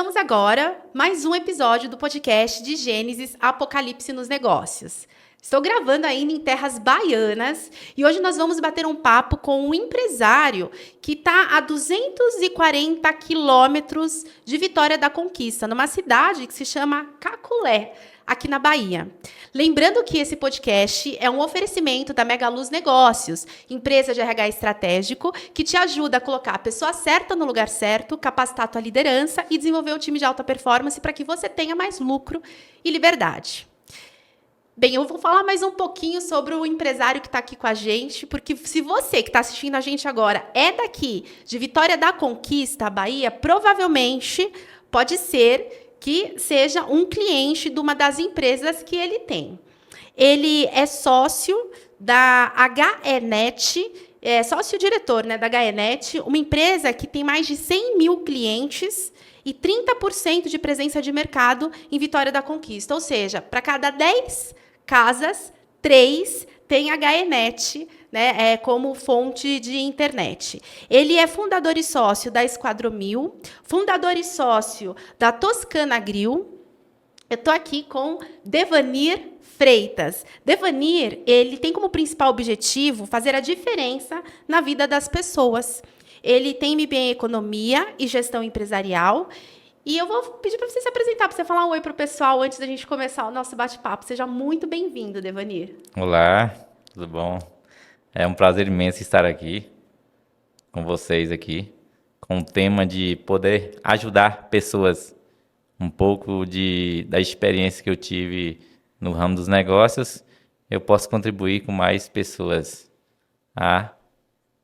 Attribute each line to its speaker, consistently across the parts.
Speaker 1: Começamos agora mais um episódio do podcast de Gênesis Apocalipse nos Negócios. Estou gravando ainda em terras baianas e hoje nós vamos bater um papo com um empresário que está a 240 quilômetros de Vitória da Conquista, numa cidade que se chama Caculé, aqui na Bahia. Lembrando que esse podcast é um oferecimento da Megaluz Negócios, empresa de RH estratégico, que te ajuda a colocar a pessoa certa no lugar certo, capacitar a tua liderança e desenvolver um time de alta performance para que você tenha mais lucro e liberdade. Bem, eu vou falar mais um pouquinho sobre o empresário que está aqui com a gente, porque se você que está assistindo a gente agora é daqui, de Vitória da Conquista, Bahia, provavelmente pode ser que seja um cliente de uma das empresas que ele tem. Ele é sócio da HENet, é sócio-diretor, né, da HENet, uma empresa que tem mais de 100 mil clientes e 30% de presença de mercado em Vitória da Conquista. Ou seja, para cada 10 casas, 3 tem HENet, né, como fonte de internet. Ele é fundador e sócio da Esquadromil, fundador e sócio da Toscana Grill. Eu estou aqui com Devanir Freitas. Devanir, ele tem como principal objetivo fazer a diferença na vida das pessoas. Ele tem MBA em Economia e Gestão Empresarial. E eu vou pedir para você se apresentar, para você falar um oi para o pessoal antes da gente começar o nosso bate-papo. Seja muito bem-vindo, Devanir.
Speaker 2: Olá, tudo bom? É um prazer imenso estar aqui com vocês aqui, com o tema de poder ajudar pessoas, um pouco da experiência que eu tive no ramo dos negócios, eu posso contribuir com mais pessoas a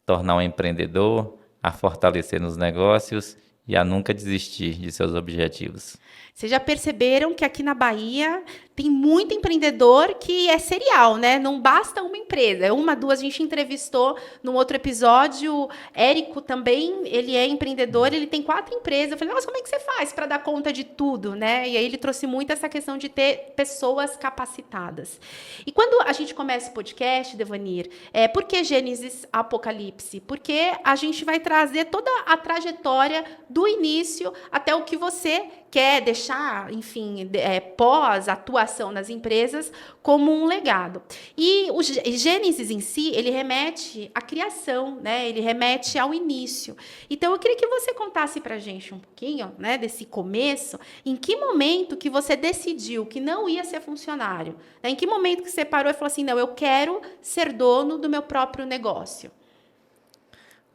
Speaker 2: tornar um empreendedor, a fortalecer nos negócios e a nunca desistir de seus objetivos.
Speaker 1: Vocês já perceberam que aqui na Bahia tem muito empreendedor que é serial, né? Não basta uma empresa. Uma, duas, a gente entrevistou num outro episódio. Érico também, ele é empreendedor, ele tem 4 empresas. Eu falei, nossa, como é que você faz para dar conta de tudo, né? E aí ele trouxe muito essa questão de ter pessoas capacitadas. E quando a gente começa o podcast, Devanir, por que Gênesis Apocalipse? Porque a gente vai trazer toda a trajetória do início até o que você quer deixar, enfim, pós atuação nas empresas como um legado. E o Gênesis em si, ele remete à criação, né? Ele remete ao início. Então, eu queria que você contasse para a gente um pouquinho, né, desse começo, em que momento que você decidiu que não ia ser funcionário? Né? Em que momento que você parou e falou assim, não, eu quero ser dono do meu próprio negócio?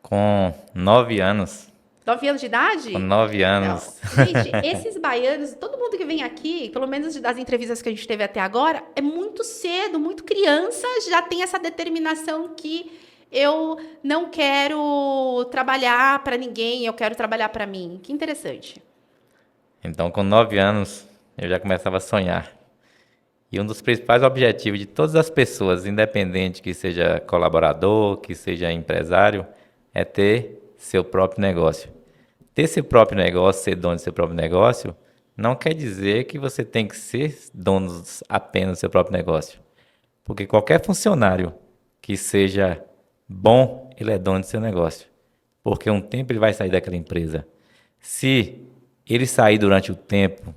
Speaker 2: Com 9 anos.
Speaker 1: 9 anos de idade?
Speaker 2: Com 9 anos.
Speaker 1: Não. Gente, esses baianos, todo mundo que vem aqui, pelo menos das entrevistas que a gente teve até agora, é muito cedo, muito criança, já tem essa determinação que eu não quero trabalhar para ninguém, eu quero trabalhar para mim. Que interessante.
Speaker 2: Então, com 9 anos, eu já começava a sonhar. E um dos principais objetivos de todas as pessoas, independente que seja colaborador, que seja empresário, é ter seu próprio negócio. Ter seu próprio negócio, ser dono do seu próprio negócio, não quer dizer que você tem que ser dono apenas do seu próprio negócio. Porque qualquer funcionário que seja bom, ele é dono do seu negócio. Porque um tempo ele vai sair daquela empresa. Se ele sair durante o tempo,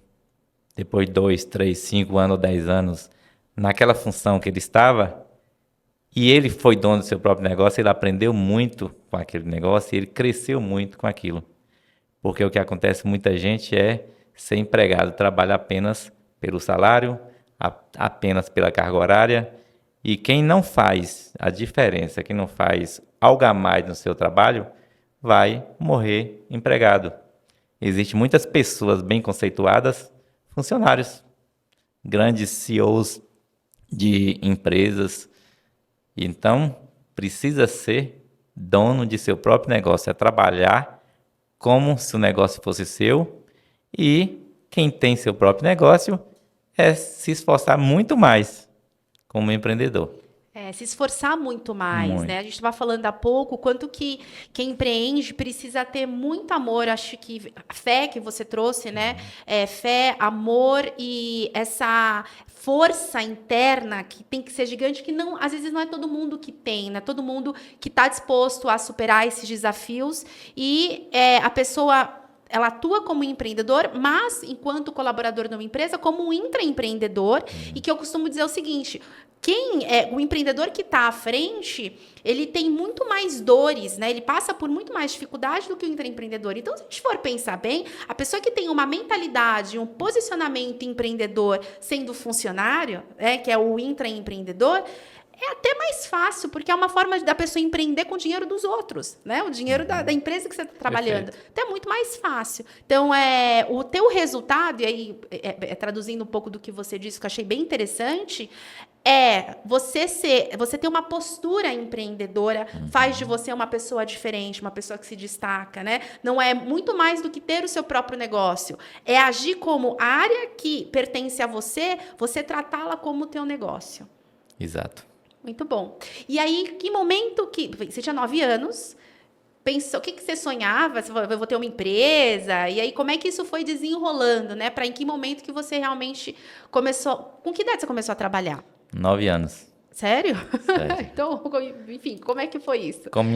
Speaker 2: depois de 2, 3, 5 anos ou 10 anos, naquela função que ele estava, e ele foi dono do seu próprio negócio, ele aprendeu muito com aquele negócio e ele cresceu muito com aquilo. Porque o que acontece com muita gente é ser empregado, trabalha apenas pelo salário, apenas pela carga horária. E quem não faz a diferença, quem não faz algo a mais no seu trabalho, vai morrer empregado. Existem muitas pessoas bem conceituadas, funcionários, grandes CEOs de empresas. Então, precisa ser dono de seu próprio negócio, é trabalhar como se o negócio fosse seu, e quem tem seu próprio negócio é se esforçar muito mais como empreendedor.
Speaker 1: Se esforçar muito mais,
Speaker 2: Muito.
Speaker 1: né? A gente estava falando há pouco quanto que quem empreende precisa ter muito amor. Acho que a fé que você trouxe, né? Fé, amor e essa força interna que tem que ser gigante, que não, às vezes não é todo mundo que tem, né? Todo mundo que está disposto a superar esses desafios e a pessoa ela atua como empreendedor, mas enquanto colaborador de uma empresa, como um intraempreendedor, e que eu costumo dizer o seguinte: o empreendedor que está à frente, ele tem muito mais dores, né? Ele passa por muito mais dificuldade do que o intraempreendedor. Então, se a gente for pensar bem, a pessoa que tem uma mentalidade, um posicionamento empreendedor sendo funcionário, que é o intraempreendedor, é até mais fácil, porque é uma forma da pessoa empreender com o dinheiro dos outros, né? O dinheiro da empresa que você está trabalhando.
Speaker 2: Perfeito.
Speaker 1: Então, é muito mais fácil. Então, o teu resultado, e aí, traduzindo um pouco do que você disse, que eu achei bem interessante, você ter uma postura empreendedora, faz de você uma pessoa diferente, uma pessoa que se destaca, né? Não é muito mais do que ter o seu próprio negócio. É agir como a área que pertence a você, você tratá-la como o teu negócio.
Speaker 2: Exato.
Speaker 1: Muito bom. E aí, que momento que... Você tinha 9 anos, pensou, o que você sonhava? Eu vou ter uma empresa? E aí, como é que isso foi desenrolando, né? Em que momento que você realmente começou... Com que idade você começou a trabalhar?
Speaker 2: 9 anos.
Speaker 1: Sério?
Speaker 2: Sério.
Speaker 1: Então, enfim, como é que foi isso?
Speaker 2: Como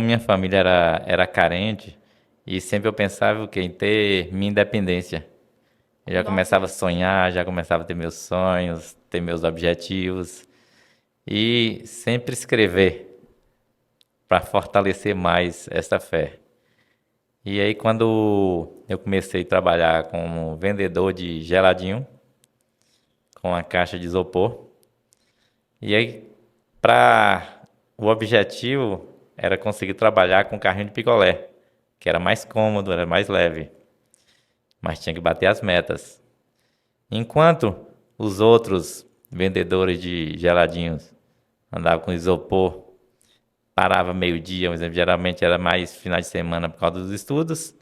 Speaker 2: minha família era carente, e sempre eu pensava o quê? Em ter minha independência. Eu já começava a sonhar, já começava a ter meus sonhos, ter meus objetivos. E sempre escrever para fortalecer mais essa fé. E aí, quando eu comecei a trabalhar como vendedor de geladinho, com a caixa de isopor, e aí, o objetivo era conseguir trabalhar com carrinho de picolé, que era mais cômodo, era mais leve, mas tinha que bater as metas. Enquanto os outros vendedores de geladinhos andavam com isopor, parava meio-dia, por exemplo, geralmente era mais final de semana por causa dos estudos.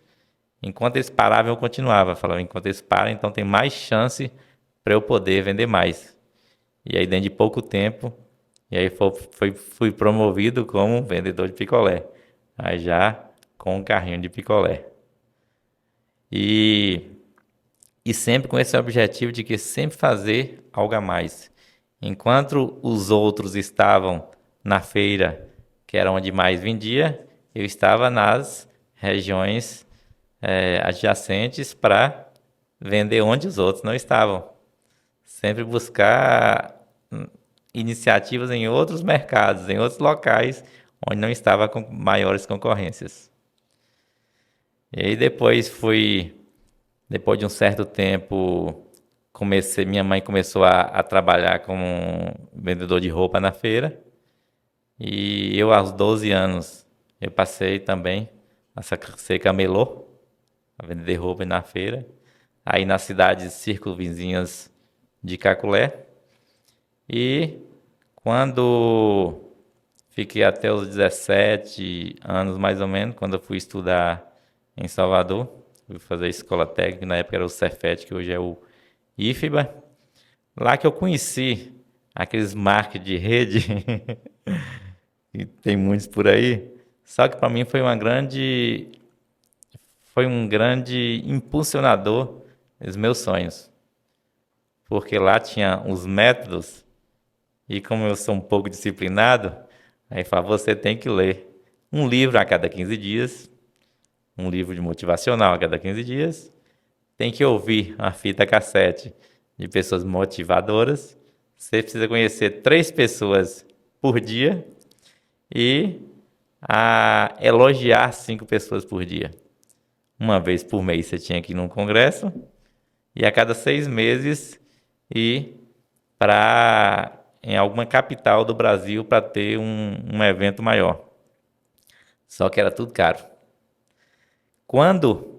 Speaker 2: Enquanto eles paravam, eu continuava. Falava, enquanto eles param, então tem mais chance para eu poder vender mais. E aí, dentro de pouco tempo, e aí fui promovido como vendedor de picolé. Aí já com um carrinho de picolé. E sempre com esse objetivo de que sempre fazer algo a mais. Enquanto os outros estavam na feira, que era onde mais vendia, eu estava nas regiões adjacentes para vender onde os outros não estavam. Sempre buscar iniciativas em outros mercados, em outros locais, onde não estava com maiores concorrências. E aí depois de um certo tempo, minha mãe começou a trabalhar como vendedor de roupa na feira. E eu, aos 12 anos, eu passei também a ser camelô, a vender roupa na feira. Aí nas cidades circunvizinhas de Caculé. E quando fiquei até os 17 anos, mais ou menos, quando eu fui estudar em Salvador, fui fazer escola técnica, na época era o Cefet, que hoje é o IFBA. Lá que eu conheci aqueles marketing de rede, e tem muitos por aí. Só que para mim foi um grande impulsionador dos meus sonhos. Porque lá tinha os métodos, e como eu sou um pouco disciplinado, aí fala, você tem que ler um livro a cada 15 dias, um livro de motivacional a cada 15 dias, tem que ouvir uma fita cassete de pessoas motivadoras, você precisa conhecer 3 pessoas por dia e elogiar 5 pessoas por dia. Uma vez por mês você tinha que ir num congresso e a cada 6 meses ir em alguma capital do Brasil para ter um evento maior. Só que era tudo caro. Quando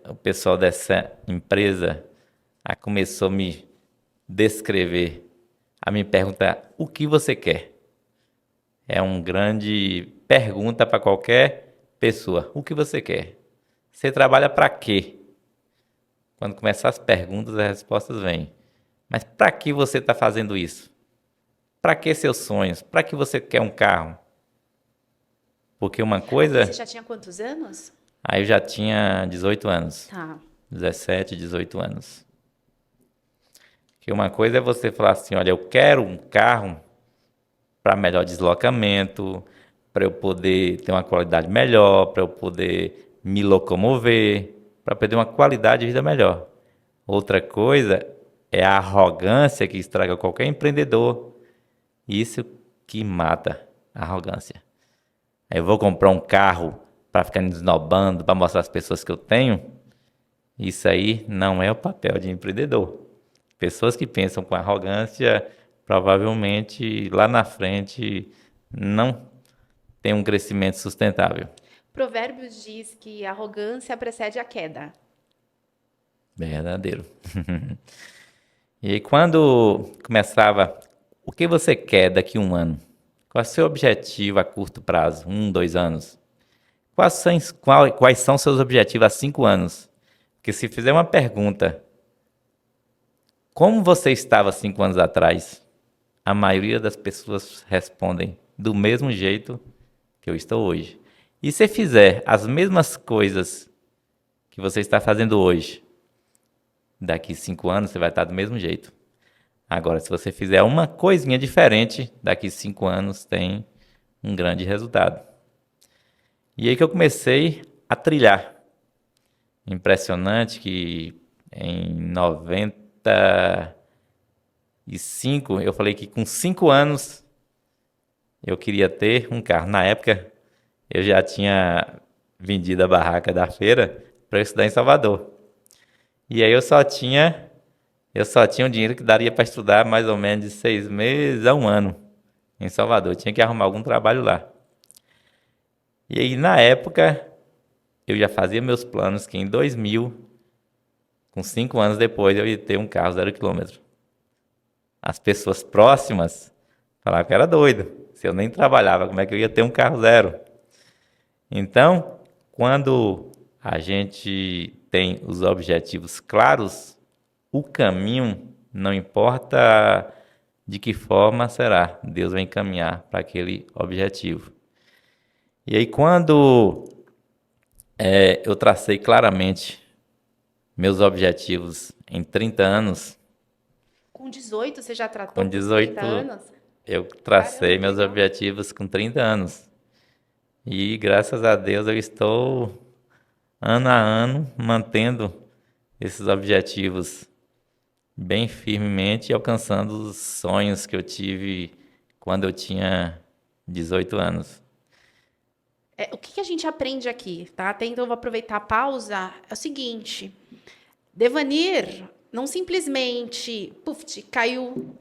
Speaker 2: o pessoal dessa empresa começou a me descrever, a me perguntar o que você quer. É uma grande pergunta para qualquer pessoa. O que você quer? Você trabalha para quê? Quando começam as perguntas, as respostas vêm. Mas para que você está fazendo isso? Para que seus sonhos? Para que você quer um carro? Porque uma coisa...
Speaker 1: Você já tinha quantos anos?
Speaker 2: Aí eu já tinha 18 anos.
Speaker 1: Tá.
Speaker 2: 17, 18 anos. Que uma coisa é você falar assim, olha, eu quero um carro para melhor deslocamento, para eu poder ter uma qualidade melhor, para eu poder me locomover, para poder uma qualidade de vida melhor. Outra coisa é a arrogância que estraga qualquer empreendedor. Isso que mata a arrogância. Eu vou comprar um carro para ficar me esnobando, para mostrar às pessoas que eu tenho. Isso aí não é o papel de empreendedor. Pessoas que pensam com arrogância, provavelmente lá na frente não tem um crescimento sustentável.
Speaker 1: Provérbios diz que a arrogância precede a queda.
Speaker 2: Verdadeiro. E aí, quando começava, o que você quer daqui a um ano? Qual é o seu objetivo a curto prazo? 2 anos? Quais são seus objetivos a 5 anos? Porque se fizer uma pergunta, como você estava 5 anos atrás? A maioria das pessoas respondem do mesmo jeito que eu estou hoje. E se fizer as mesmas coisas que você está fazendo hoje, daqui 5 anos você vai estar do mesmo jeito. Agora, se você fizer uma coisinha diferente, daqui 5 anos tem um grande resultado. E aí que eu comecei a trilhar. Impressionante que em 95 eu falei que com 5 anos eu queria ter um carro. Na época eu já tinha vendido a barraca da feira para estudar em Salvador. E aí eu só tinha um dinheiro que daria para estudar mais ou menos de 6 meses a 1 ano em Salvador. Eu tinha que arrumar algum trabalho lá. E aí, na época, eu já fazia meus planos que em 2000, com 5 anos depois, eu ia ter um carro 0 quilômetro. As pessoas próximas falavam que eu era doido. Se eu nem trabalhava, como é que eu ia ter um carro zero? Então, quando a gente tem os objetivos claros, o caminho, não importa de que forma será, Deus vai encaminhar para aquele objetivo. E aí, quando eu tracei claramente meus objetivos em 30 anos,
Speaker 1: Com 18 você já tratou
Speaker 2: com
Speaker 1: com
Speaker 2: 18,
Speaker 1: 30 anos?
Speaker 2: eu tracei
Speaker 1: Caramba,
Speaker 2: meus
Speaker 1: legal.
Speaker 2: objetivos com 30 anos. E graças a Deus eu estou ano a ano mantendo esses objetivos bem firmemente e alcançando os sonhos que eu tive quando eu tinha 18 anos.
Speaker 1: O que a gente aprende aqui, tá? Até então eu vou aproveitar a pausa. É o seguinte, Devanir não simplesmente caiu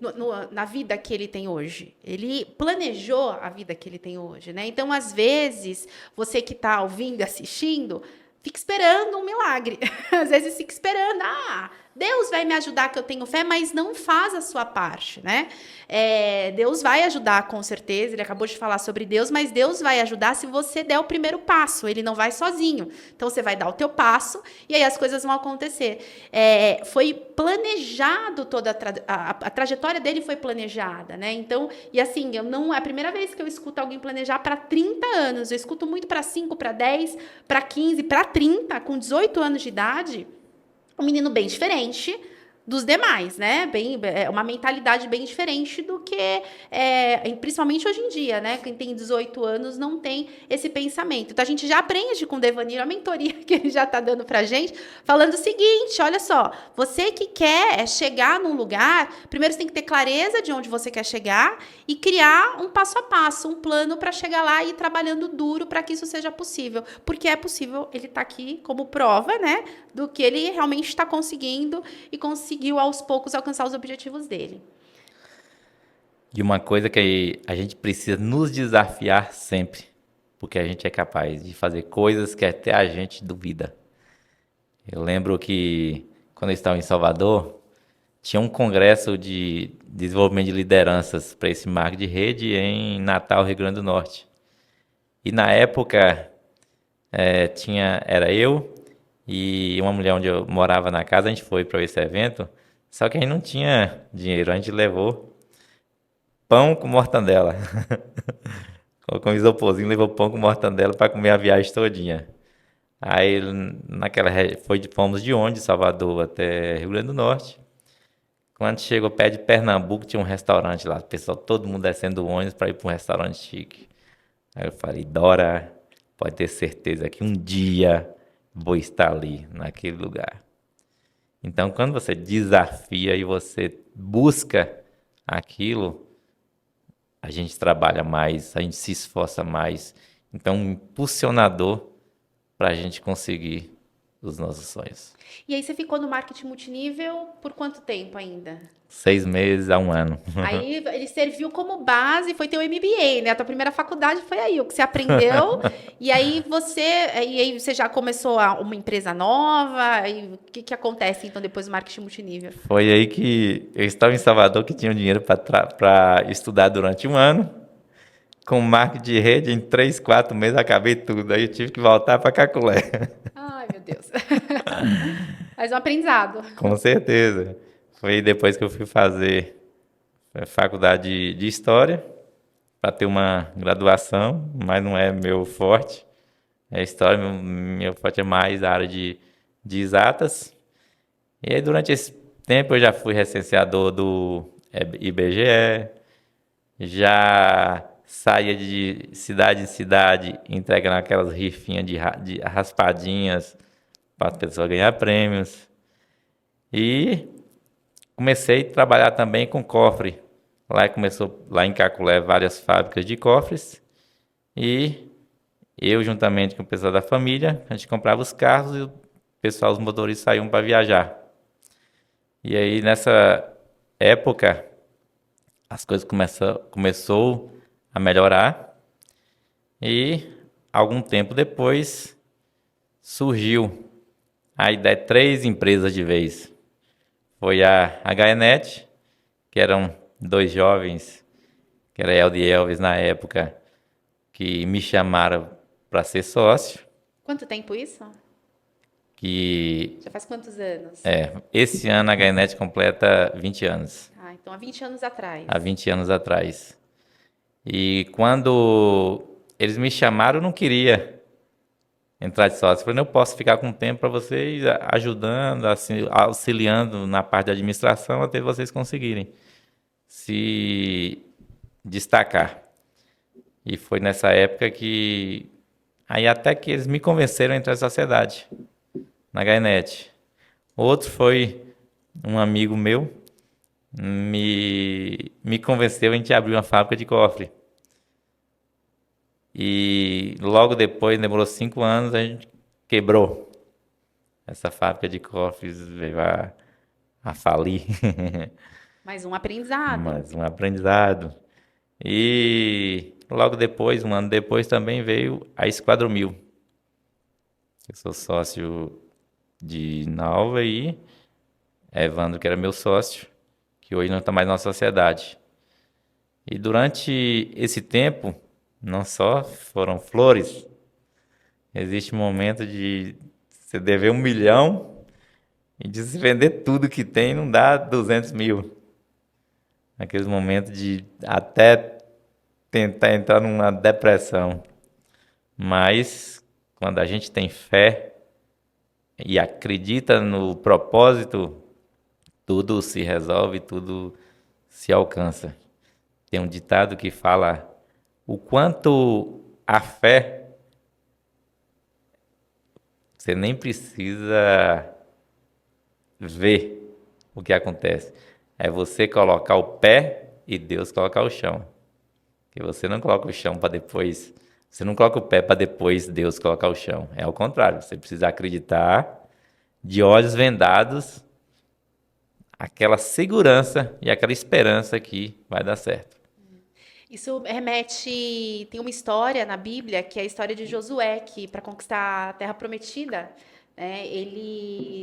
Speaker 1: na vida que ele tem hoje. Ele planejou a vida que ele tem hoje, né? Então, às vezes, você que está ouvindo e assistindo, fica esperando um milagre. Às vezes fica esperando, Deus vai me ajudar que eu tenho fé, mas não faz a sua parte, né? Deus vai ajudar com certeza, ele acabou de falar sobre Deus, mas Deus vai ajudar se você der o primeiro passo, ele não vai sozinho. Então você vai dar o teu passo e aí as coisas vão acontecer. Foi planejado toda a trajetória dele foi planejada, né? Então, e assim, não é a primeira vez que eu escuto alguém planejar para 30 anos, eu escuto muito para 5, para 10, para 15, para 30, com 18 anos de idade. Um menino bem diferente dos demais, né? Uma mentalidade bem diferente do que, principalmente hoje em dia, né? Quem tem 18 anos não tem esse pensamento. Então, a gente já aprende com o Devanir, a mentoria que ele já está dando para a gente, falando o seguinte, olha só, você que quer chegar num lugar, primeiro você tem que ter clareza de onde você quer chegar e criar um passo a passo, um plano para chegar lá e ir trabalhando duro para que isso seja possível. Porque é possível, ele está aqui como prova, né? Do que ele realmente está conseguindo e conseguiu aos poucos alcançar os objetivos dele.
Speaker 2: E uma coisa que a gente precisa nos desafiar sempre, porque a gente é capaz de fazer coisas que até a gente duvida. Eu lembro que quando eu estava em Salvador, tinha um congresso de desenvolvimento de lideranças para esse marco de rede em Natal, Rio Grande do Norte. E na época era eu e uma mulher onde eu morava na casa, a gente foi para esse evento, só que a gente não tinha dinheiro, a gente levou pão com mortandela. Colocou um isoporzinho, levou pão com mortandela para comer a viagem todinha. Aí fomos de onde? Salvador até Rio Grande do Norte. Quando chegou perto de Pernambuco, tinha um restaurante lá, o pessoal, todo mundo descendo do ônibus para ir para um restaurante chique. Aí eu falei, Dora, pode ter certeza que um dia vou estar ali, naquele lugar. Então, quando você desafia e você busca aquilo, a gente trabalha mais, a gente se esforça mais. Então, um impulsionador para a gente conseguir os nossos sonhos.
Speaker 1: E aí você ficou no marketing multinível por quanto tempo ainda?
Speaker 2: 6 meses a 1 ano.
Speaker 1: Aí ele serviu como base, foi teu MBA, né? A tua primeira faculdade foi aí, o que você aprendeu. E aí você já começou uma empresa nova. E o que acontece então depois do marketing multinível?
Speaker 2: Foi aí que eu estava em Salvador, que tinha dinheiro para estudar durante 1 ano. Com marketing de rede, em 3, 4 meses acabei tudo. Aí eu tive que voltar para Caculé.
Speaker 1: Ai, meu Deus. Mas um aprendizado.
Speaker 2: Com certeza. Foi depois que eu fui fazer faculdade de História, para ter uma graduação, mas não é meu forte. É História, meu forte é mais a área de exatas. E aí, durante esse tempo, eu já fui recenseador do IBGE, já saía de cidade em cidade, entregando aquelas rifinhas de raspadinhas para as pessoas ganhar prêmios. E comecei a trabalhar também com cofre. Lá em Caculé, várias fábricas de cofres. E eu, juntamente com o pessoal da família, a gente comprava os carros e o pessoal, os motoristas, saíam para viajar. E aí, nessa época, as coisas começou a melhorar. E, algum tempo depois, surgiu a ideia de 3 empresas de vez. Foi a HNet, que eram 2 jovens, que era Eldo e Elvis na época, que me chamaram para ser sócio.
Speaker 1: Quanto tempo isso?
Speaker 2: Que
Speaker 1: Já faz quantos anos?
Speaker 2: esse ano a HNet completa 20 anos.
Speaker 1: Ah, então há 20 anos atrás.
Speaker 2: Há 20 anos atrás. E quando eles me chamaram, eu não queria entrar de sócio. Eu falei, eu posso ficar com tempo para vocês, ajudando, assim, auxiliando na parte da administração, até vocês conseguirem se destacar. E foi nessa época que... Aí até que eles me convenceram a entrar na sociedade, na HNet. Outro foi um amigo meu, me convenceu a gente abrir uma fábrica de cofre. E logo depois, demorou 5 anos, a gente quebrou. Essa fábrica de cofres veio a falir.
Speaker 1: Mais um aprendizado.
Speaker 2: Mais um aprendizado. E logo depois, 1 ano depois, também veio a Esquadro 1000. Eu sou sócio de Nalva e Evandro, que era meu sócio, que hoje não está mais na sociedade. E durante esse tempo, não só foram flores, existe um momento de você dever 1 milhão e de se vender tudo que tem não dá 200 mil. Naqueles momentos de até tentar entrar numa depressão. Mas quando a gente tem fé e acredita no propósito, tudo se resolve, tudo se alcança. Tem um ditado que fala o quanto a fé, você nem precisa ver o que acontece. É você colocar o pé e Deus colocar o chão. Que você não coloca o chão para depois... Você não coloca o pé para depois Deus colocar o chão. É ao contrário. Você precisa acreditar de olhos vendados, aquela segurança e aquela esperança que vai dar certo.
Speaker 1: Isso remete... Tem uma história na Bíblia, que é a história de Josué, que para conquistar a Terra Prometida,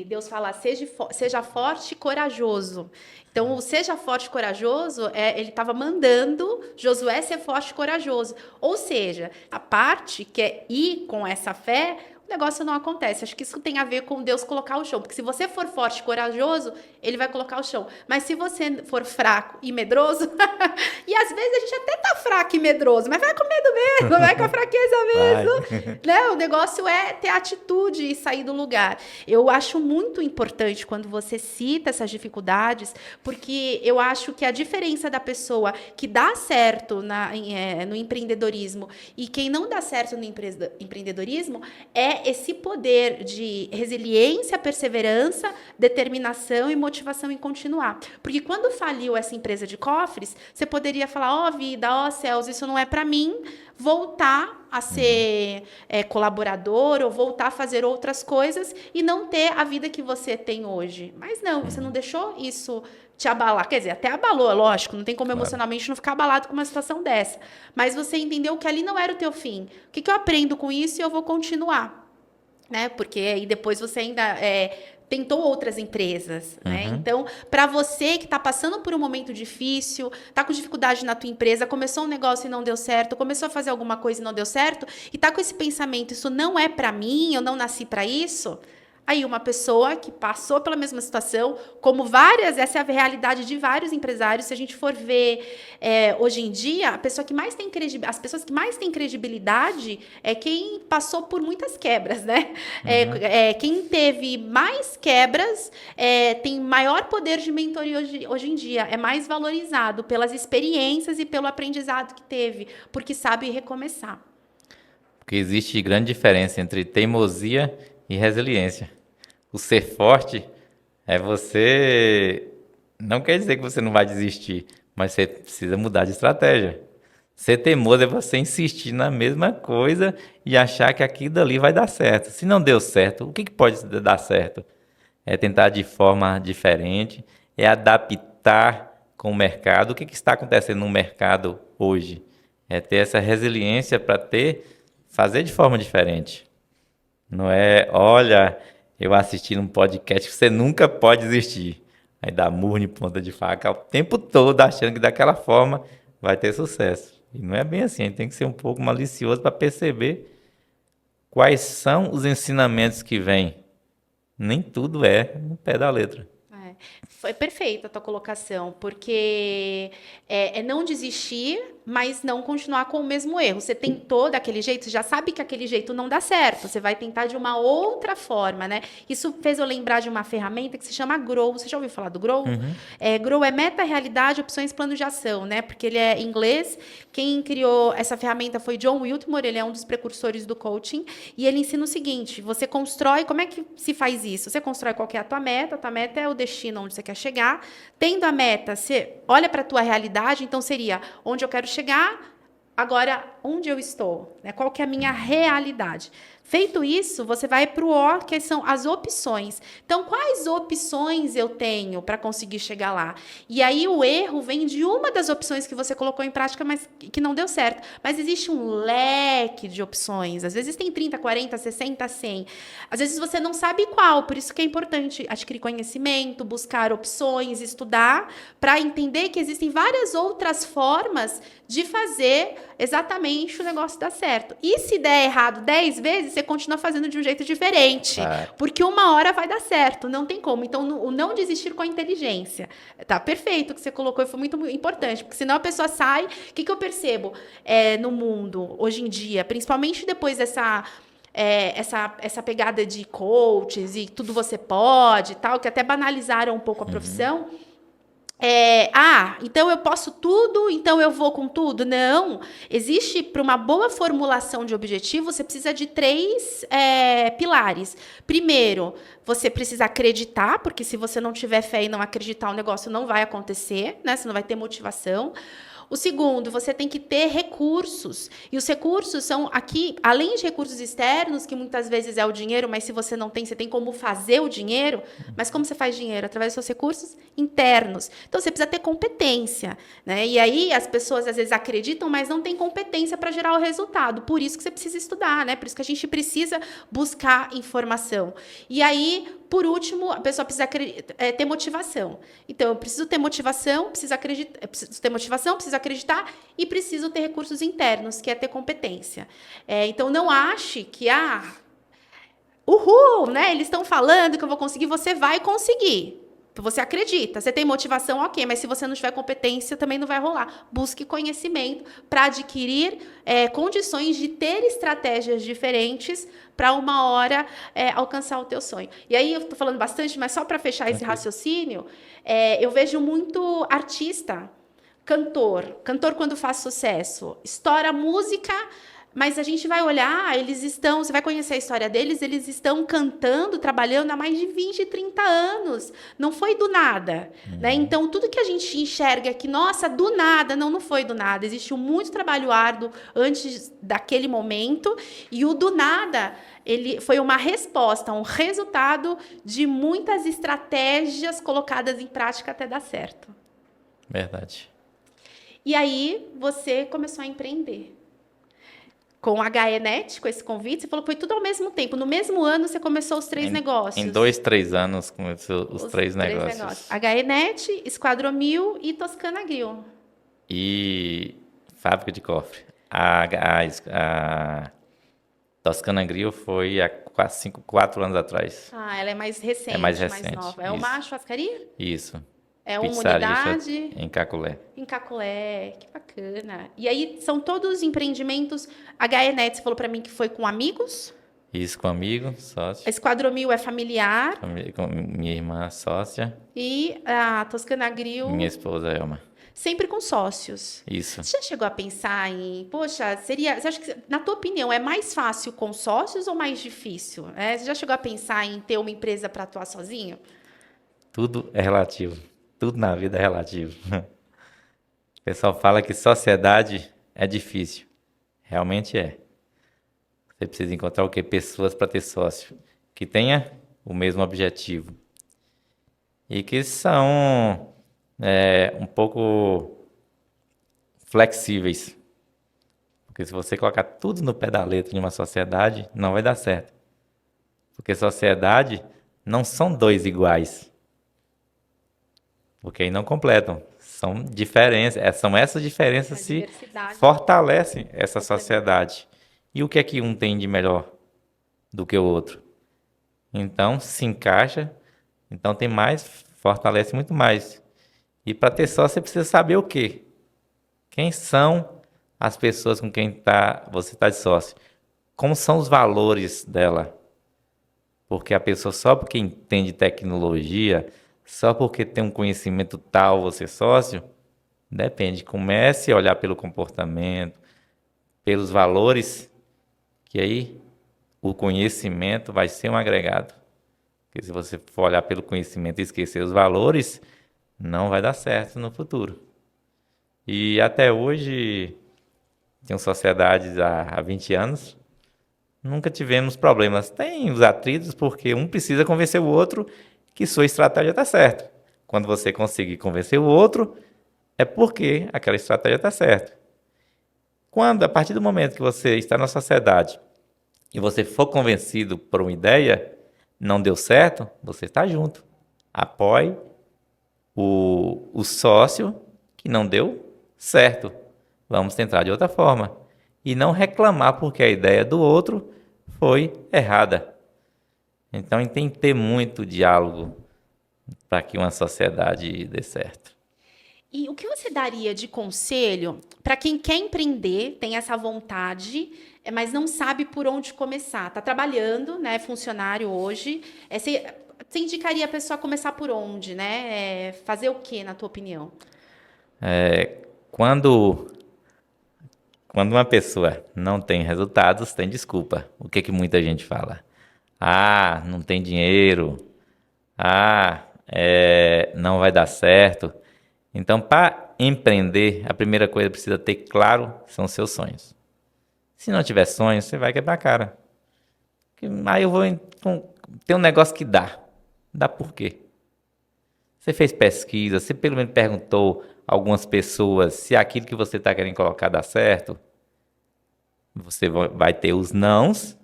Speaker 1: Deus fala, seja forte e corajoso. Então, o seja forte e corajoso, ele estava mandando Josué ser forte e corajoso. Ou seja, a parte que é ir com essa fé, o negócio não acontece. Acho que isso tem a ver com Deus colocar o chão. Porque se você for forte e corajoso, ele vai colocar o chão. Mas se você for fraco e medroso, e às vezes a gente até tá fraco e medroso, mas vai com medo mesmo, vai com a fraqueza mesmo. Né? O negócio é ter atitude e sair do lugar. Eu acho muito importante quando você cita essas dificuldades, porque eu acho que a diferença da pessoa que dá certo no empreendedorismo e quem não dá certo no empreendedorismo é esse poder de resiliência, perseverança, determinação e motivação em continuar. Porque quando faliu essa empresa de cofres, você poderia falar, vida, céus, isso não é para mim, voltar a ser colaborador ou voltar a fazer outras coisas e não ter a vida que você tem hoje. Mas não, você não deixou isso te abalar. Quer dizer, até abalou, é lógico, não tem como emocionalmente não ficar abalado com uma situação dessa. Mas você entendeu que ali não era o teu fim. O que eu aprendo com isso e eu vou continuar. Né? Porque aí depois você ainda tentou outras empresas, né? Então, para você que está passando por um momento difícil, está com dificuldade na tua empresa, começou um negócio e não deu certo, começou a fazer alguma coisa e não deu certo, e está com esse pensamento, isso não é para mim, eu não nasci para isso. Aí uma pessoa que passou pela mesma situação, como essa é a realidade de vários empresários, se a gente for ver hoje em dia, as pessoas que mais têm credibilidade é quem passou por muitas quebras, né? Quem teve mais quebras tem maior poder de mentoria hoje em dia, é mais valorizado pelas experiências e pelo aprendizado que teve, porque sabe recomeçar.
Speaker 2: Porque existe grande diferença entre teimosia e resiliência. O ser forte é você... Não quer dizer que você não vai desistir, mas você precisa mudar de estratégia. Ser teimoso é você insistir na mesma coisa e achar que aquilo dali vai dar certo. Se não deu certo, o que pode dar certo? É tentar de forma diferente, é adaptar com o mercado. O que está acontecendo no mercado hoje? É ter essa resiliência para fazer de forma diferente. Não é, olha, eu assisti num podcast que você nunca pode desistir. Aí dá murro em ponta de faca o tempo todo, achando que daquela forma vai ter sucesso. E não é bem assim, a gente tem que ser um pouco malicioso para perceber quais são os ensinamentos que vêm. Nem tudo é no pé da letra.
Speaker 1: Foi perfeita a tua colocação, porque é não desistir, mas não continuar com o mesmo erro. Você tentou daquele jeito, você já sabe que aquele jeito não dá certo, você vai tentar de uma outra forma, né? Isso fez eu lembrar de uma ferramenta que se chama Grow. Você já ouviu falar do Grow? Grow é meta, realidade, opções, plano de ação, né? Porque ele é inglês. Quem criou essa ferramenta foi John Whitmore, ele é um dos precursores do coaching, e ele ensina o seguinte: você constrói, como é que se faz isso? Você constrói qual que é a tua meta é o destino onde você quer chegar. Tendo a meta, você olha para a tua realidade, então seria onde eu quero chegar, agora onde eu estou, né? Qual que é a minha realidade? Feito isso, você vai para o O, que são as opções. Então, quais opções eu tenho para conseguir chegar lá? E aí o erro vem de uma das opções que você colocou em prática, mas que não deu certo. Mas existe um leque de opções. Às vezes tem 30, 40, 60, 100. Às vezes você não sabe qual, por isso que é importante adquirir conhecimento, buscar opções, estudar, para entender que existem várias outras formas de fazer exatamente o negócio dar certo. E se der errado 10 vezes, você continua fazendo de um jeito diferente. Porque uma hora vai dar certo, não tem como. Então, o não desistir com a inteligência. Tá perfeito o que você colocou, foi muito importante, porque senão a pessoa sai. O que eu percebo no mundo, hoje em dia, principalmente depois dessa... essa pegada de coaches e tudo você pode, tal, que até banalizaram um pouco a profissão. Então eu posso tudo, então eu vou com tudo. Não, existe, para uma boa formulação de objetivo, você precisa de 3 pilares. Primeiro, você precisa acreditar, porque se você não tiver fé e não acreditar, o negócio não vai acontecer, né? Você não vai ter motivação. O segundo, você tem que ter recursos. E os recursos são aqui, além de recursos externos, que muitas vezes é o dinheiro, mas se você não tem, você tem como fazer o dinheiro. Mas como você faz dinheiro? Através dos seus recursos internos. Então, você precisa ter competência, né? E aí, as pessoas, às vezes, acreditam, mas não têm competência para gerar o resultado. Por isso que você precisa estudar, né? Por isso que a gente precisa buscar informação. E aí, por último, a pessoa precisa ter motivação. Então, eu preciso ter motivação, preciso acreditar e preciso ter recursos internos, que é ter competência. Então, não ache que uhul, né? Eles estão falando que eu vou conseguir, você vai conseguir. Você acredita, você tem motivação, ok, mas se você não tiver competência, também não vai rolar. Busque conhecimento para adquirir condições de ter estratégias diferentes para uma hora alcançar o teu sonho. E aí eu estou falando bastante, mas só para fechar esse raciocínio, eu vejo muito artista, cantor quando faz sucesso, estoura música. Mas a gente vai olhar, você vai conhecer a história deles, eles estão cantando, trabalhando há mais de 20, 30 anos. Não foi do nada, né? Então, tudo que a gente enxerga aqui, nossa, do nada, não foi do nada. Existiu muito trabalho árduo antes daquele momento, e o do nada, ele foi uma resposta, um resultado de muitas estratégias colocadas em prática até dar certo.
Speaker 2: Verdade.
Speaker 1: E aí, você começou a empreender. Com a HEnet, com esse convite, você falou que foi tudo ao mesmo tempo. No mesmo ano, você começou os 3 negócios.
Speaker 2: Em 2, 3 anos, começou os 3 negócios.
Speaker 1: HEnet, Esquadromil e Toscana Grill.
Speaker 2: E fábrica de cofre. A Toscana Grill foi há 4 anos atrás.
Speaker 1: Ah, ela é mais recente,
Speaker 2: mais recente,
Speaker 1: nova. É
Speaker 2: isso.
Speaker 1: uma churrascaria?
Speaker 2: Isso.
Speaker 1: É uma
Speaker 2: Pizzaria
Speaker 1: unidade?
Speaker 2: em Caculé.
Speaker 1: Em Caculé, que bacana. E aí, são todos empreendimentos. HEnet, você falou para mim que foi com amigos?
Speaker 2: Isso, com amigo, sócio.
Speaker 1: A Esquadromil é familiar.
Speaker 2: Com minha irmã sócia.
Speaker 1: E a Toscana Grill...
Speaker 2: Minha esposa, Elma.
Speaker 1: Sempre com sócios.
Speaker 2: Isso.
Speaker 1: Você já chegou a pensar em, poxa, você acha que, na tua opinião, é mais fácil com sócios ou mais difícil? Você já chegou a pensar em ter uma empresa para atuar sozinho?
Speaker 2: Tudo é relativo. Tudo na vida é relativo. O pessoal fala que sociedade é difícil. Realmente é. Você precisa encontrar o quê? Pessoas para ter sócio. Que tenha o mesmo objetivo. E que são um pouco flexíveis. Porque se você colocar tudo no pé da letra de uma sociedade, não vai dar certo. Porque sociedade não são 2 iguais. Porque aí não completam. São diferenças. São essas diferenças que fortalecem essa sociedade. E o que é que um tem de melhor do que o outro? Então, se encaixa. Então, tem mais, fortalece muito mais. E para ter sócio, você precisa saber o quê? Quem são as pessoas com quem você está de sócio? Como são os valores dela? Porque a pessoa, só porque entende tecnologia, só porque tem um conhecimento tal, você é sócio, depende. Comece a olhar pelo comportamento, pelos valores, que aí o conhecimento vai ser um agregado. Porque se você for olhar pelo conhecimento e esquecer os valores, não vai dar certo no futuro. E até hoje, tenho sociedades há 20 anos, nunca tivemos problemas. Tem os atritos porque um precisa convencer o outro que sua estratégia está certa. Quando você conseguir convencer o outro, é porque aquela estratégia está certa. A partir do momento que você está na sociedade e você for convencido por uma ideia, não deu certo, você está junto. Apoie o sócio que não deu certo. Vamos tentar de outra forma. E não reclamar porque a ideia do outro foi errada. Então, tem que ter muito diálogo para que uma sociedade dê certo.
Speaker 1: E o que você daria de conselho para quem quer empreender, tem essa vontade, mas não sabe por onde começar? Está trabalhando, né, funcionário hoje. Você indicaria a pessoa começar por onde, né? Fazer o quê, na tua opinião?
Speaker 2: Quando uma pessoa não tem resultados, tem desculpa. O que muita gente fala? Ah, não tem dinheiro. Não vai dar certo. Então, para empreender, a primeira coisa que precisa ter claro são seus sonhos. Se não tiver sonhos, você vai quebrar a cara. Aí eu vou ter um negócio que dá. Dá por quê? Você fez pesquisa, você pelo menos perguntou a algumas pessoas se aquilo que você está querendo colocar dá certo. Você vai ter os nãos,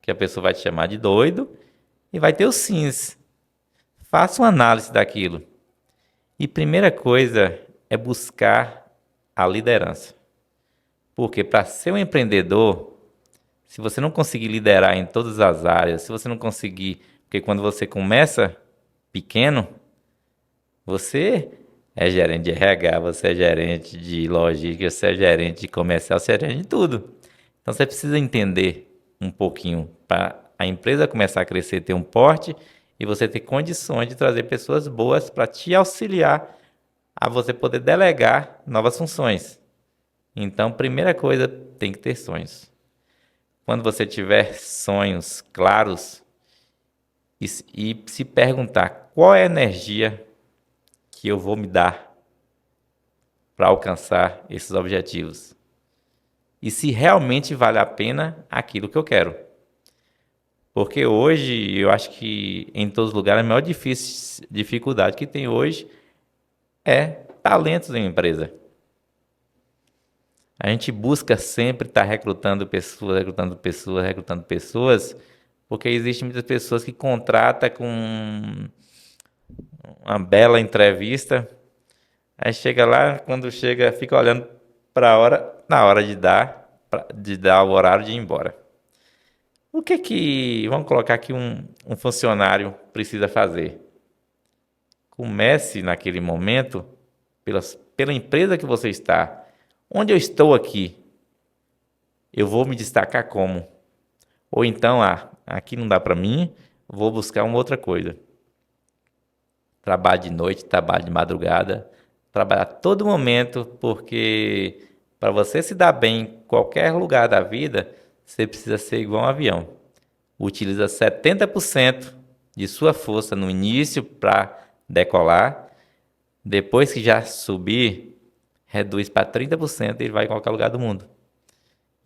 Speaker 2: que a pessoa vai te chamar de doido, e vai ter os sims. Faça uma análise daquilo. E primeira coisa é buscar a liderança. Porque para ser um empreendedor, Se você não conseguir liderar em todas as áreas, se você não conseguir... Porque quando você começa pequeno, você é gerente de RH, você é gerente de logística, você é gerente de comercial, você é gerente de tudo. Então você precisa entender um pouquinho para a empresa começar a crescer, ter um porte e você ter condições de trazer pessoas boas para te auxiliar a você poder delegar novas funções. Então, primeira coisa, tem que ter sonhos. Quando você tiver sonhos claros e se perguntar qual é a energia que eu vou me dar para alcançar esses objetivos. E se realmente vale a pena aquilo que eu quero. Porque hoje, eu acho que em todos os lugares, a maior dificuldade que tem hoje é talentos em empresa. A gente busca sempre estar recrutando pessoas, porque existem muitas pessoas que contratam com uma bela entrevista, aí chega lá, quando chega, fica olhando para a hora, na hora de dar o horário de ir embora. O que vamos colocar aqui um funcionário precisa fazer? Comece naquele momento, pela empresa que você está. Onde eu estou aqui, eu vou me destacar como? Ou então, aqui não dá para mim, vou buscar uma outra coisa. Trabalho de noite, trabalho de madrugada, trabalhar a todo momento, porque para você se dar bem em qualquer lugar da vida, você precisa ser igual um avião. Utiliza 70% de sua força no início para decolar, depois que já subir, reduz para 30% e ele vai em qualquer lugar do mundo.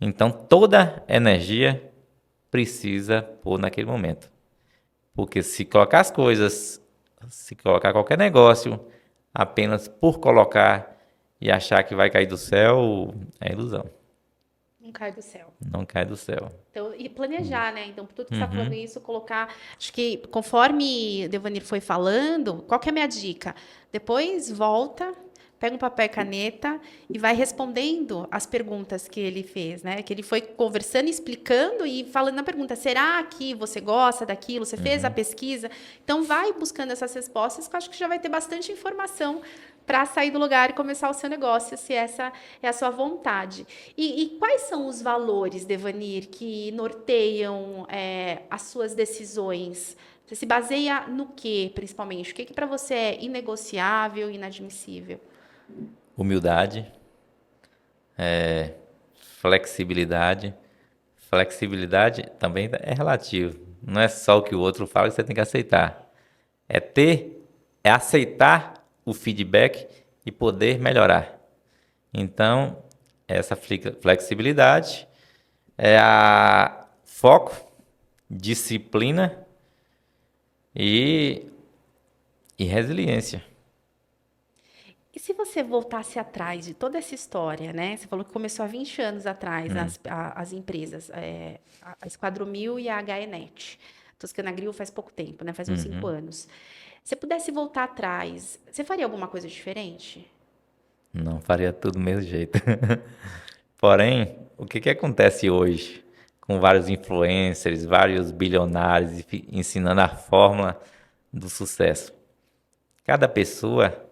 Speaker 2: Então, toda energia precisa pôr naquele momento. Porque se colocar as coisas, se colocar qualquer negócio apenas por colocar e achar que vai cair do céu, é ilusão.
Speaker 1: Não cai do céu.
Speaker 2: Não cai do céu.
Speaker 1: Então, e planejar, né? Então, por tudo que você está falando isso, colocar. Acho que conforme Devanir foi falando, qual que é a minha dica? Depois volta, pega um papel e caneta e vai respondendo as perguntas que ele fez, né? Que ele foi conversando, explicando e falando na pergunta: será que você gosta daquilo? Você fez a pesquisa? Então, vai buscando essas respostas, que eu acho que já vai ter bastante informação para sair do lugar e começar o seu negócio, se essa é a sua vontade. E quais são os valores, Devanir, que norteiam as suas decisões? Você se baseia no quê, principalmente? O que para você é inegociável, inadmissível?
Speaker 2: Humildade, flexibilidade. Flexibilidade também é relativo. Não é só o que o outro fala que você tem que aceitar. É aceitar o feedback e poder melhorar. Então, essa flexibilidade é a foco, disciplina e resiliência.
Speaker 1: E se você voltasse atrás de toda essa história, né? Você falou que começou há 20 anos atrás, as empresas, a Esquadromil e a HENET. Toscana Grill faz pouco tempo, né? Faz uns 5 anos. Se você pudesse voltar atrás, você faria alguma coisa diferente?
Speaker 2: Não, faria tudo do mesmo jeito. Porém, o que acontece hoje com vários influencers, vários bilionários ensinando a fórmula do sucesso? Cada pessoa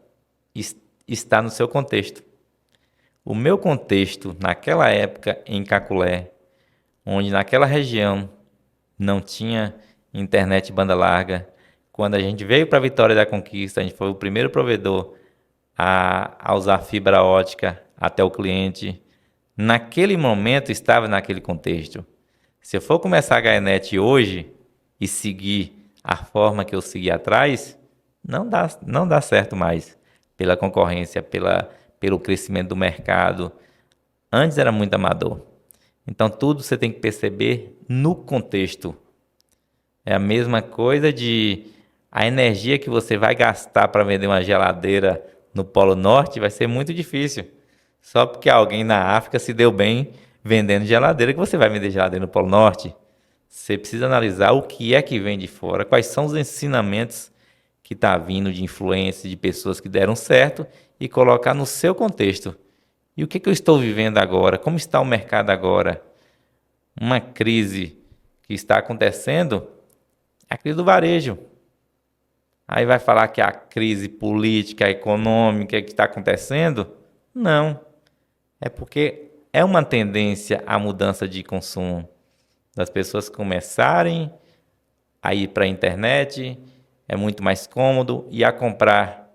Speaker 2: está no seu contexto. O meu contexto, naquela época, em Caculé, onde naquela região não tinha internet banda larga, quando a gente veio para a Vitória da Conquista, a gente foi o primeiro provedor a usar fibra ótica até o cliente. Naquele momento, estava naquele contexto. Se eu for começar a HNet hoje e seguir a forma que eu segui atrás, não dá certo mais. Pela concorrência, pelo crescimento do mercado. Antes era muito amador. Então, tudo você tem que perceber no contexto. É a mesma coisa de a energia que você vai gastar para vender uma geladeira no Polo Norte vai ser muito difícil. Só porque alguém na África se deu bem vendendo geladeira que você vai vender geladeira no Polo Norte. Você precisa analisar o que é que vem de fora, quais são os ensinamentos que está vindo de influência de pessoas que deram certo e colocar no seu contexto. E o que eu estou vivendo agora? Como está o mercado agora? uma crise que está acontecendo, é a crise do varejo. Aí vai falar que é a crise política, econômica que está acontecendo? Não. É porque é uma tendência à mudança de consumo. Das pessoas começarem a ir para a internet, é muito mais cômodo, e a comprar.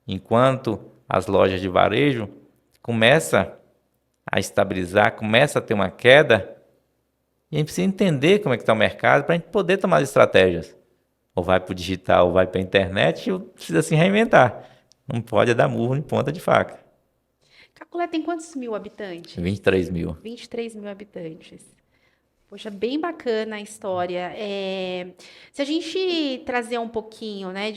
Speaker 2: Enquanto as lojas de varejo começam a estabilizar, começa a ter uma queda, e a gente precisa entender como é que está o mercado para a gente poder tomar as estratégias. Ou vai para o digital, ou vai para a internet, ou precisa se reinventar. Não pode dar murro em ponta de faca.
Speaker 1: Caculé tem quantos mil habitantes?
Speaker 2: 23 mil.
Speaker 1: 23 mil habitantes. Poxa, bem bacana a história. Se a gente trazer um pouquinho, né,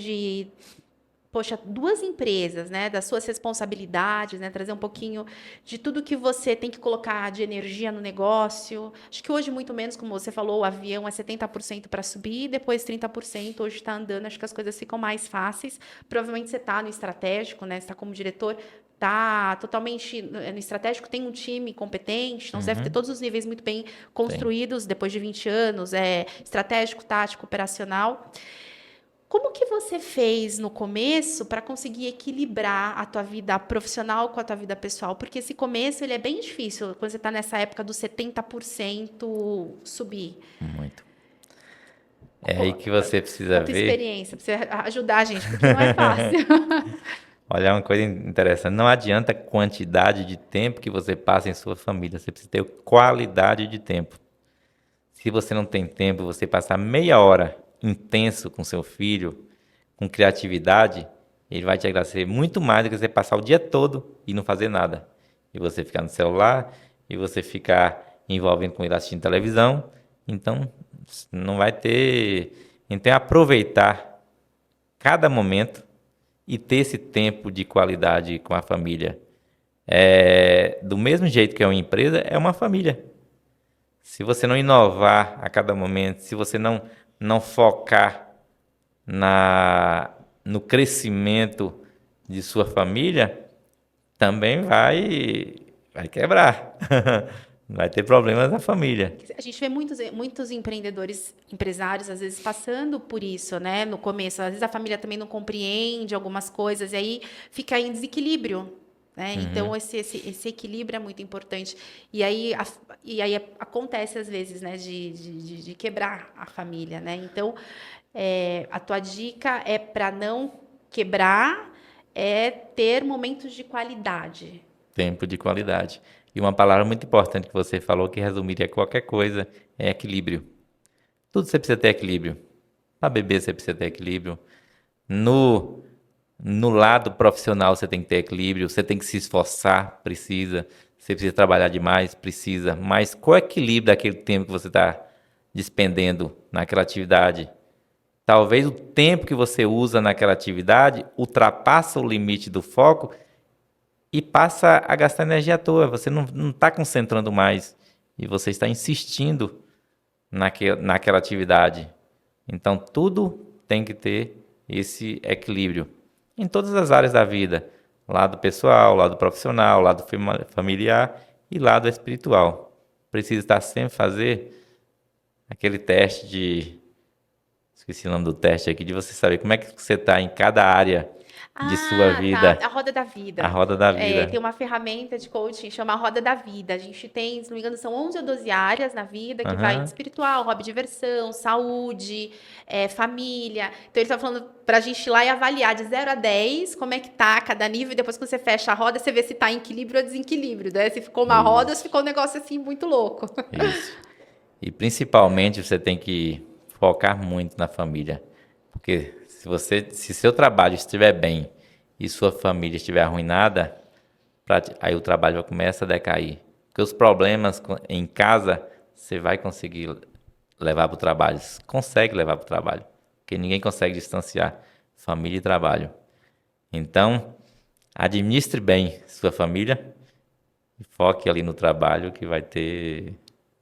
Speaker 1: poxa, duas empresas, né, das suas responsabilidades, né, trazer um pouquinho de tudo que você tem que colocar de energia no negócio. Acho que hoje, muito menos, como você falou, o avião é 70% para subir, depois 30% hoje está andando, acho que as coisas ficam mais fáceis. Provavelmente você está no estratégico, né, você está como diretor, está totalmente no estratégico, tem um time competente, então você deve ter todos os níveis muito bem construídos depois de 20 anos, estratégico, tático, operacional. Como que você fez no começo para conseguir equilibrar a tua vida profissional com a tua vida pessoal? Porque esse começo ele é bem difícil, quando você está nessa época dos 70% subir.
Speaker 2: Muito. É aí que você
Speaker 1: Com a
Speaker 2: precisa
Speaker 1: tua
Speaker 2: ver.
Speaker 1: experiência, para você ajudar a gente, porque não é fácil.
Speaker 2: Olha, é uma coisa interessante. Não adianta a quantidade de tempo que você passa em sua família. Você precisa ter qualidade de tempo. Se você não tem tempo, você passar meia hora intenso com seu filho, com criatividade, ele vai te agradecer muito mais do que você passar o dia todo e não fazer nada. E você ficar no celular, e você ficar envolvendo com ele assistindo televisão. Então, não vai ter. Então, aproveitar cada momento e ter esse tempo de qualidade com a família. Do mesmo jeito que é uma empresa, é uma família. Se você não inovar a cada momento, se você não focar no crescimento de sua família, também vai quebrar. Vai ter problemas na família.
Speaker 1: A gente vê muitos empreendedores, empresários, às vezes, passando por isso, né? No começo, às vezes a família também não compreende algumas coisas, e aí fica em desequilíbrio. Né? Então, esse equilíbrio é muito importante. E aí acontece, às vezes, né, de quebrar a família. Né? Então, a tua dica é para não quebrar, é ter momentos de qualidade.
Speaker 2: Tempo de qualidade. E uma palavra muito importante que você falou, que resumiria qualquer coisa, é equilíbrio. Tudo você precisa ter equilíbrio. Para beber, você precisa ter equilíbrio. No lado profissional, você tem que ter equilíbrio. Você tem que se esforçar, precisa. Você precisa trabalhar demais, precisa. Mas qual é o equilíbrio daquele tempo que você está despendendo naquela atividade? Talvez o tempo que você usa naquela atividade ultrapassa o limite do foco e passa a gastar energia à toa. Você não está concentrando mais e você está insistindo naquela atividade. Então, tudo tem que ter esse equilíbrio em todas as áreas da vida. Lado pessoal, lado profissional, lado familiar e lado espiritual. Precisa estar sempre fazer aquele teste esqueci o nome do teste aqui, de você saber como é que você está em cada área de sua vida.
Speaker 1: Tá. A roda da vida.
Speaker 2: A roda da vida.
Speaker 1: Tem uma ferramenta de coaching chama Roda da Vida. A gente tem, se não me engano, são 11 ou 12 áreas na vida que vai de espiritual, hobby, diversão, saúde, família. Então, ele está falando para a gente ir lá e avaliar de 0 a 10 como é que tá cada nível. E depois, quando você fecha a roda, você vê se está em equilíbrio ou desequilíbrio. Né? Se ficou uma roda ou se ficou um negócio assim muito louco.
Speaker 2: Isso. E principalmente você tem que focar muito na família. Porque se seu trabalho estiver bem e sua família estiver arruinada, aí o trabalho começa a decair. Porque os problemas em casa, você vai conseguir levar para o trabalho. Você consegue levar para o trabalho. Porque ninguém consegue distanciar família e trabalho. Então, administre bem sua família e foque ali no trabalho que vai ter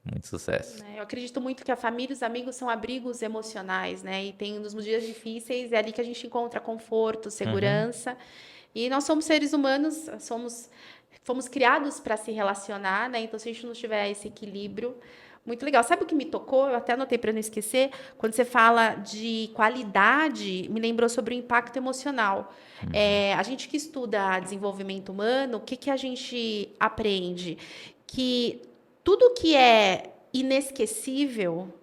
Speaker 2: muito sucesso.
Speaker 1: Eu acredito muito que a família e os amigos são abrigos emocionais, né? E tem nos dias difíceis, é ali que a gente encontra conforto, segurança. E nós somos seres humanos, fomos criados para se relacionar, né? Então, se a gente não tiver esse equilíbrio, Muito legal. Sabe o que me tocou? Eu até anotei para não esquecer. Quando você fala de qualidade, me lembrou sobre o impacto emocional. A gente que estuda desenvolvimento humano, o que, que a gente aprende? Que tudo que é inesquecível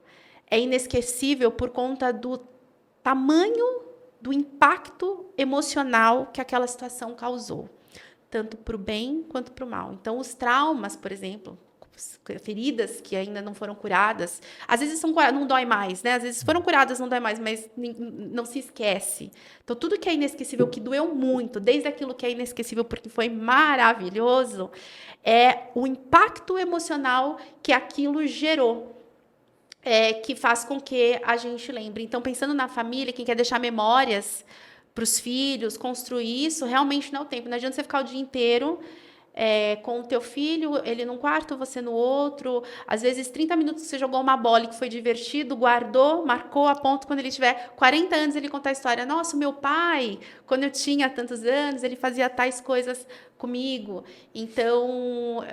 Speaker 1: por conta do tamanho do impacto emocional que aquela situação causou, tanto para o bem quanto para o mal. Então, os traumas, por exemplo, feridas que ainda não foram curadas, às vezes são curadas, não dói mais, né? Às vezes foram curadas, não dói mais, mas não se esquece. Então, tudo que é inesquecível, que doeu muito, desde aquilo que é inesquecível porque foi maravilhoso, é o impacto emocional que aquilo gerou. Que faz com que a gente lembre. Então, pensando na família, quem quer deixar memórias para os filhos, construir isso, realmente não é o tempo. Não adianta você ficar o dia inteiro com o teu filho, ele num quarto, você no outro. Às vezes, 30 minutos que você jogou uma bola e que foi divertido, guardou, marcou a ponto, quando ele tiver 40 anos, ele contar a história. Nossa, meu pai, quando eu tinha tantos anos, ele fazia tais coisas comigo. Então,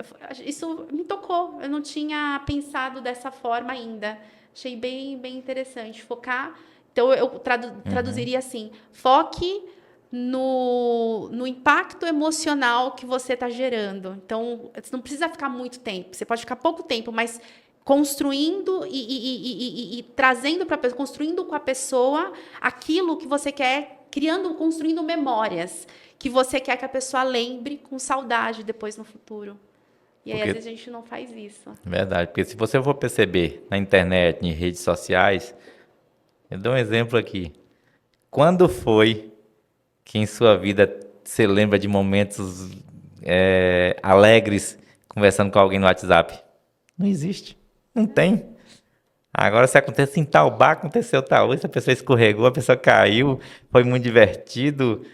Speaker 1: isso me tocou. Eu não tinha pensado dessa forma ainda. Achei bem, bem interessante. Focar. Então, eu traduziria assim: foque no impacto emocional que você está gerando. Então, você não precisa ficar muito tempo. Você pode ficar pouco tempo, mas construindo e trazendo para a pessoa, construindo com a pessoa aquilo que você quer, construindo memórias que você quer que a pessoa lembre com saudade depois no futuro. E aí, às vezes, a gente não faz isso.
Speaker 2: Verdade, porque se você for perceber na internet, em redes sociais, eu dou um exemplo aqui. Quando foi que em sua vida você lembra de momentos alegres conversando com alguém no WhatsApp? Não existe. Não tem. Agora, se acontece em tal bar, aconteceu tal outra, a pessoa escorregou, a pessoa caiu, foi muito divertido.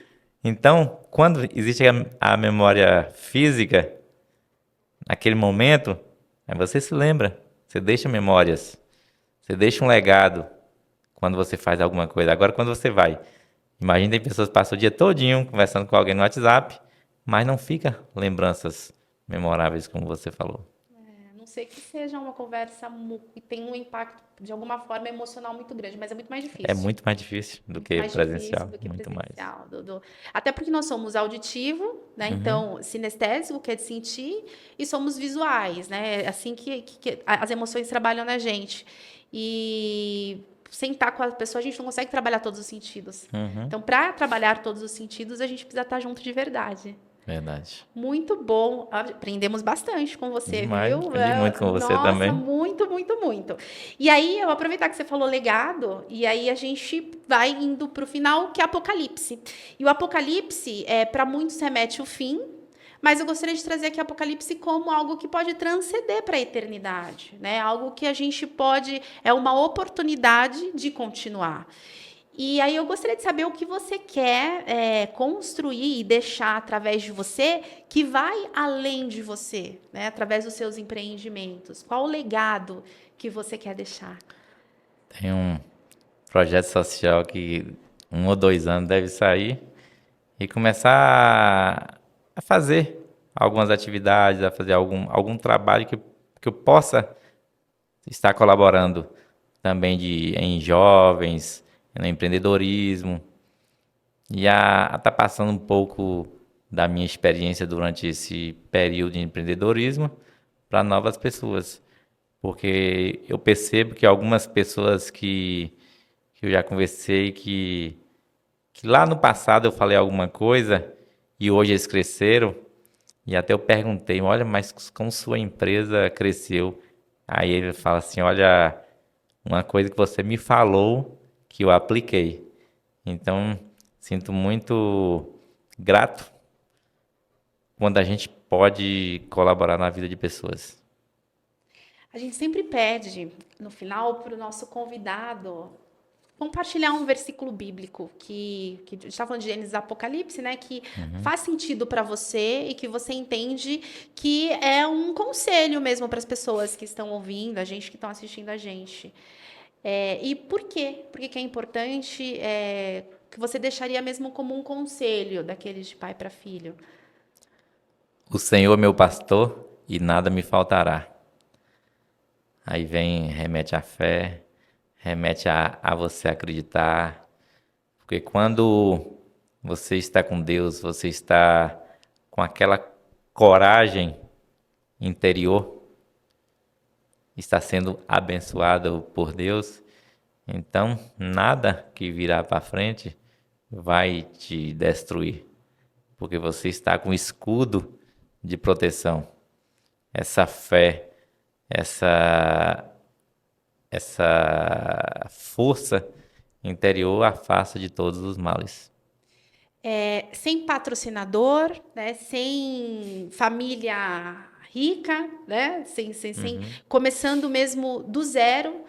Speaker 2: Então, quando existe a memória física, naquele momento, aí você se lembra, você deixa memórias, você deixa um legado quando você faz alguma coisa. Agora, quando você vai, imagina, tem pessoas que passam o dia todinho conversando com alguém no WhatsApp, mas não fica lembranças memoráveis, como você falou.
Speaker 1: A não sei que seja uma conversa que tenha um impacto, de alguma forma, emocional muito grande, mas é muito mais
Speaker 2: É
Speaker 1: difícil.
Speaker 2: muito mais difícil do
Speaker 1: Muito
Speaker 2: que
Speaker 1: mais difícil
Speaker 2: presencial,
Speaker 1: do que
Speaker 2: muito mais.
Speaker 1: presencial. Até porque nós somos auditivo, né? Então, sinestésico, que é de sentir, e somos visuais, né? É assim que as emoções trabalham na gente. E sentar com a pessoa, a gente não consegue trabalhar todos os sentidos. Então, para trabalhar todos os sentidos, a gente precisa estar junto de verdade.
Speaker 2: Verdade.
Speaker 1: Muito bom. Aprendemos bastante com você,
Speaker 2: Demais,
Speaker 1: viu?
Speaker 2: aprendi muito com você
Speaker 1: Nossa,
Speaker 2: também.
Speaker 1: muito, muito, muito. E aí, eu aproveitar que você falou legado, e aí a gente vai indo para o final, que é Apocalipse. E o Apocalipse, para muitos, remete ao fim, mas eu gostaria de trazer aqui o Apocalipse como algo que pode transcender para a eternidade, né? Algo que a gente pode, é uma oportunidade de continuar. E aí eu gostaria de saber o que você quer construir e deixar através de você que vai além de você, né? Através dos seus empreendimentos. Qual o legado que você quer deixar?
Speaker 2: Tem um projeto social que 1 ou 2 anos deve sair e começar a fazer algumas atividades, a fazer algum trabalho que eu possa estar colaborando também em jovens, no empreendedorismo, e a estar passando um pouco da minha experiência durante esse período de empreendedorismo para novas pessoas. Porque eu percebo que algumas pessoas que eu já conversei, que lá no passado eu falei alguma coisa e hoje eles cresceram, e até eu perguntei, olha, mas como sua empresa cresceu? Aí ele fala assim, olha, uma coisa que você me falou que eu apliquei. Então, sinto muito grato quando a gente pode colaborar na vida de pessoas.
Speaker 1: A gente sempre pede, no final, para o nosso convidado compartilhar um versículo bíblico que a gente está falando de Gênesis Apocalipse, né? Que faz sentido para você e que você entende que é um conselho mesmo para as pessoas que estão ouvindo, a gente que estão assistindo a gente. E por quê? Por que que é importante que você deixaria mesmo como um conselho daqueles de pai para filho?
Speaker 2: O Senhor é meu pastor e nada me faltará. Aí vem, remete à fé, remete a você acreditar. Porque quando você está com Deus, você está com aquela coragem interior, está sendo abençoado por Deus, então nada que virá para frente vai te destruir, porque você está com escudo de proteção. Essa fé, essa essa força interior afasta de todos os males.
Speaker 1: Sem patrocinador, né? Sem família rica, né? Começando mesmo do zero,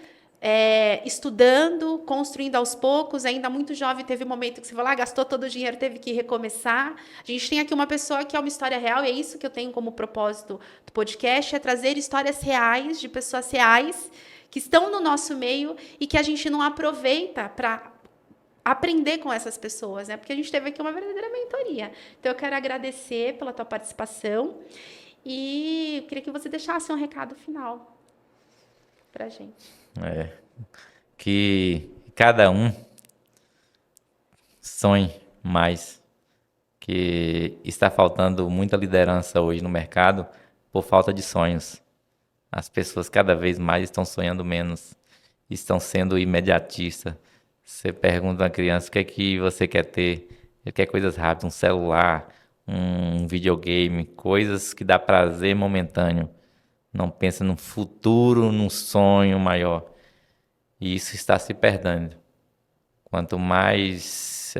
Speaker 1: estudando, construindo aos poucos, ainda muito jovem, teve um momento que você falou, gastou todo o dinheiro, teve que recomeçar. A gente tem aqui uma pessoa que é uma história real, e é isso que eu tenho como propósito do podcast, é trazer histórias reais, de pessoas reais, que estão no nosso meio e que a gente não aproveita para aprender com essas pessoas, né? Porque a gente teve aqui uma verdadeira mentoria. Então, eu quero agradecer pela tua participação e queria que você deixasse um recado final para a gente.
Speaker 2: Que cada um sonhe mais, que está faltando muita liderança hoje no mercado por falta de sonhos. As pessoas cada vez mais estão sonhando menos, estão sendo imediatistas. Você pergunta a uma criança o que é que você quer ter, ele quer coisas rápidas, um celular, um videogame, coisas que dá prazer momentâneo. Não pensa no futuro, num sonho maior. E isso está se perdendo. Quanto mais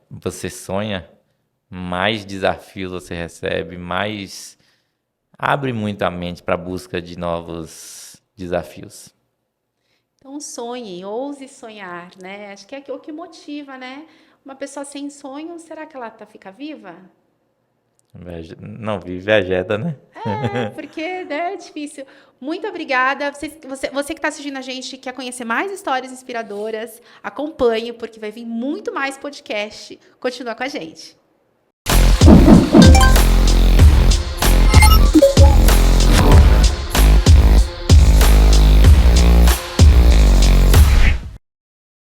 Speaker 2: você sonha, mais desafios você recebe, mais abre muito a mente para a busca de novos desafios.
Speaker 1: Então, sonhe, ouse sonhar, né? Acho que é o que motiva, né? Uma pessoa sem sonho, será que ela fica viva?
Speaker 2: Não vive, vegeta, né?
Speaker 1: Porque, né, é difícil. Muito obrigada. Você que está assistindo a gente, quer conhecer mais histórias inspiradoras, acompanhe, porque vai vir muito mais podcast. Continua com a gente.